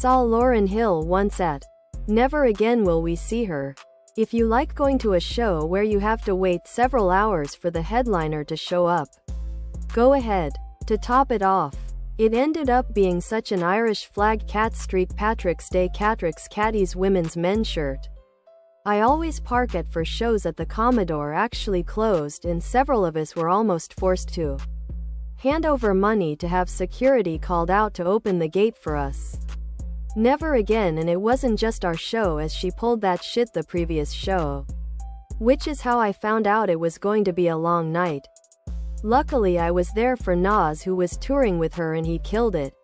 saw Lauryn Hill once at. Never again will we see her. If you like going to a show where you have to wait several hours for the headliner to show up, go ahead. To top it off, it ended up being such an Irish flag Cat Street Patrick's Day Catrick's Cattys women's men's shirt. I always park at for shows at the Commodore actually closed, and several of us were almost forced to hand over money to have security called out to open the gate for us. Never again, and it wasn't just our show, as she pulled that shit the previous show. Which is how I found out it was going to be a long night. Luckily I was there for Nas, who was touring with her, and he killed it.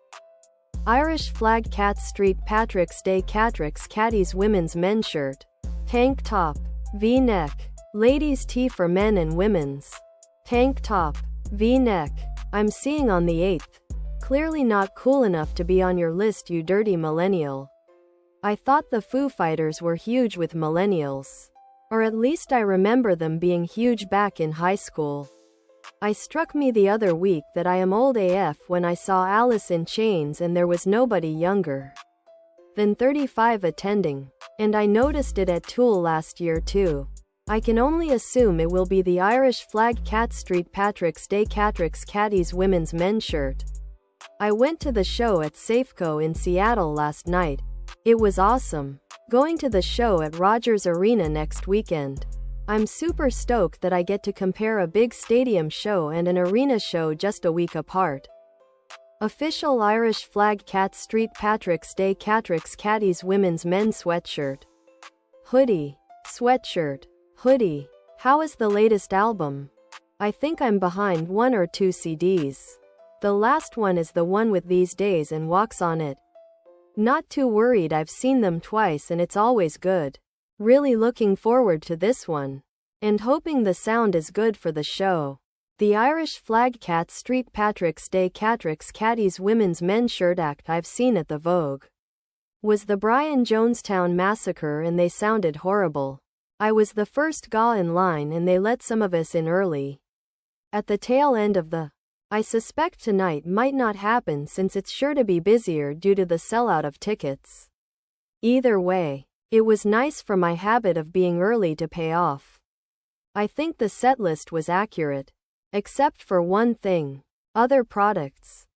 Irish flag Cat Street Patrick's Day Catrick's Cattys women's men's shirt. Tank top. V-neck. Ladies' tee for men and women's. Tank top. V-neck. I'm seeing on the 8th. Clearly not cool enough to be on your list, you dirty millennial. I thought the Foo Fighters were huge with millennials. Or at least I remember them being huge back in high school. I struck me the other week that I am old AF when I saw Alice in Chains and there was nobody younger than 35 attending. And I noticed it at Tool last year too. I can only assume it will be the Irish flag Cat Street Patrick's Day Catrick's Cattys women's men's shirt. I went to the show at Safeco in Seattle last night. It was awesome. Going to the show at Rogers Arena next weekend. I'm super stoked that I get to compare a big stadium show and an arena show just a week apart. Official Irish flag Cat Street Patrick's Day Catrick's Cattys women's men's sweatshirt. Hoodie. Sweatshirt. Hoodie. How is the latest album? I think I'm behind 1 or 2 CDs. The last one is the one with These Days and Walks on it. Not too worried, I've seen them twice and it's always good. Really looking forward to this one. And hoping the sound is good for the show. The Irish flag Cat Street Patrick's Day Catrick's Cattys women's men's shirt act I've seen at the Vogue was the Brian Jonestown Massacre, and they sounded horrible. I was the first guy in line and they let some of us in early. At the tail end of the. I suspect tonight might not happen since it's sure to be busier due to the sellout of tickets. Either way, it was nice for my habit of being early to pay off. I think the setlist was accurate. Except for one thing. Other products.